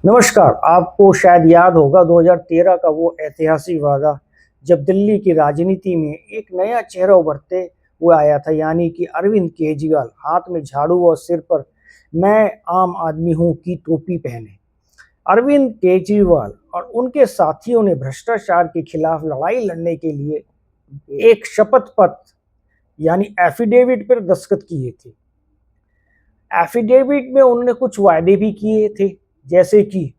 नमस्कार। आपको शायद याद होगा 2013 का वो ऐतिहासिक वादा जब दिल्ली की राजनीति में एक नया चेहरा उभरते हुए आया था, यानी कि अरविंद केजरीवाल हाथ में झाड़ू और सिर पर मैं आम आदमी हूँ की टोपी पहने। अरविंद केजरीवाल और उनके साथियों ने भ्रष्टाचार के खिलाफ लड़ाई लड़ने के लिए एक शपथ पत्र यानी एफिडेविट पर दस्तखत किए थे। एफिडेविट में उन्होंने कुछ वायदे भी किए थे, जैसे कि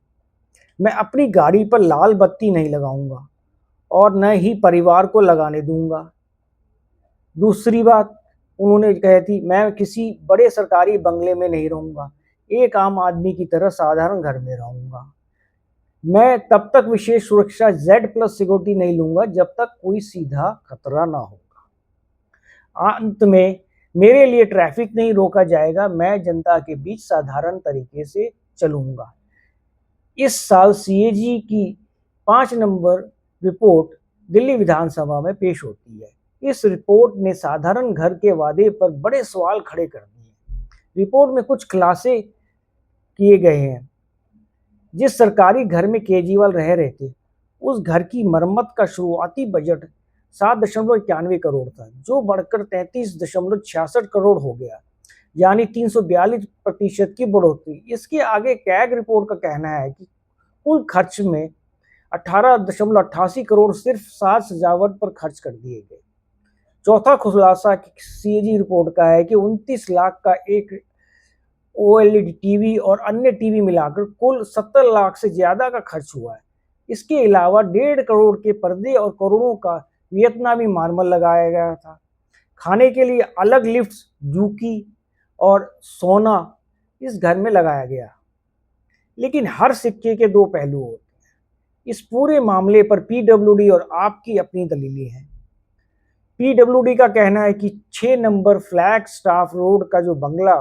मैं अपनी गाड़ी पर लाल बत्ती नहीं लगाऊंगा और न ही परिवार को लगाने दूंगा। दूसरी बात उन्होंने कही थी, मैं किसी बड़े सरकारी बंगले में नहीं रहूंगा, एक आम आदमी की तरह साधारण घर में रहूंगा। मैं तब तक विशेष सुरक्षा Z+ सिक्योरिटी नहीं लूंगा जब तक कोई सीधा खतरा ना होगा। अंत में मेरे लिए ट्रैफिक नहीं रोका जाएगा, मैं जनता के बीच साधारण तरीके से चलूंगा। इस साल सीएजी की 5 नंबर रिपोर्ट दिल्ली विधानसभा में पेश होती है। इस रिपोर्ट ने साधारण घर के वादे पर बड़े सवाल खड़े कर दिए। रिपोर्ट में कुछ खुलासे किए गए हैं। जिस सरकारी घर में केजरीवाल रह रहे थे, उस घर की मरम्मत का शुरुआती बजट 7.91 करोड़ था, जो बढ़कर 33.66 करोड़ हो गया, यानी 342% की बढ़ोतरी। इसके आगे कैग रिपोर्ट का कहना है कि कुल खर्च में 18.88 करोड़ सिर्फ साज सजावट पर खर्च कर दिए गए। चौथा खुलासा सीएजी रिपोर्ट का है कि 29 लाख का एक ओएलईडी टीवी और अन्य टीवी मिलाकर कुल 70 लाख से ज्यादा का खर्च हुआ है। इसके अलावा 1.5 करोड़ के पर्दे और करोड़ों का वियतनामी मार्बल लगाया गया था। खाने के लिए अलग लिफ्ट, जूकी और सोना इस घर में लगाया गया। लेकिन हर सिक्के के दो पहलू होते हैं। इस पूरे मामले पर पीडब्ल्यूडी और आपकी अपनी दलीलें हैं। पीडब्ल्यूडी का कहना है कि 6 नंबर फ्लैग स्टाफ रोड का जो बंगला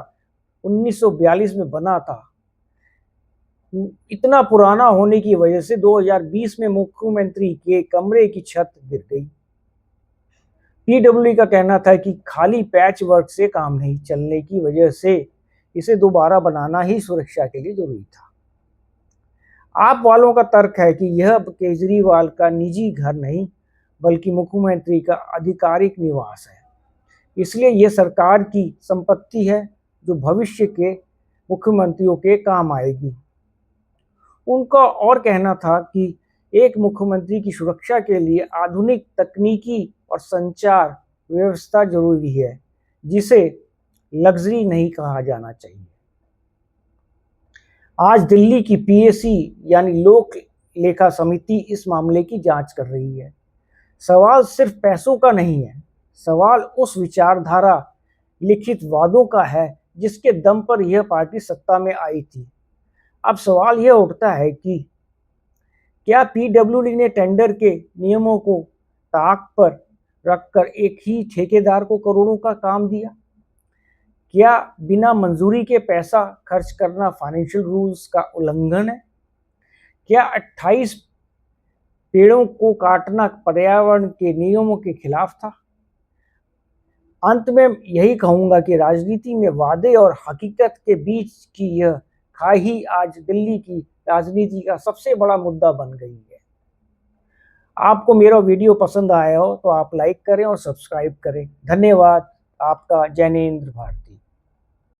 1942 में बना था, इतना पुराना होने की वजह से 2020 में मुख्यमंत्री के कमरे की छत गिर गई। पीडब्ल्यूडी का कहना था कि खाली पैच वर्क से काम नहीं चलने की वजह से इसे दोबारा बनाना ही सुरक्षा के लिए जरूरी था। आप वालों का तर्क है कि यह केजरीवाल का निजी घर नहीं, बल्कि मुख्यमंत्री का आधिकारिक निवास है, इसलिए यह सरकार की संपत्ति है जो भविष्य के मुख्यमंत्रियों के काम आएगी। उनका और कहना था कि एक मुख्यमंत्री की सुरक्षा के लिए आधुनिक तकनीकी और संचार व्यवस्था जरूरी है, जिसे लग्जरी नहीं कहा जाना चाहिए। आज दिल्ली की पीएसी यानी लोक लेखा समिति इस मामले की जांच कर रही है। सवाल सिर्फ पैसों का नहीं है, सवाल उस विचारधारा, लिखित वादों का है जिसके दम पर यह पार्टी सत्ता में आई थी। अब सवाल यह उठता है कि क्या पीडब्ल्यूडी ने टेंडर के नियमों को ताक पर रखकर एक ही ठेकेदार को करोड़ों का काम दिया? क्या बिना मंजूरी के पैसा खर्च करना फाइनेंशियल रूल्स का उल्लंघन है? क्या 28 पेड़ों को काटना पर्यावरण के नियमों के खिलाफ था? अंत में यही कहूंगा कि राजनीति में वादे और हकीकत के बीच की यह खाई आज दिल्ली की राजनीति का सबसे बड़ा मुद्दा बन गई है। आपको मेरा वीडियो पसंद आया हो तो आप लाइक करें और सब्सक्राइब करें। धन्यवाद। आपका जैनेंद्र भारती।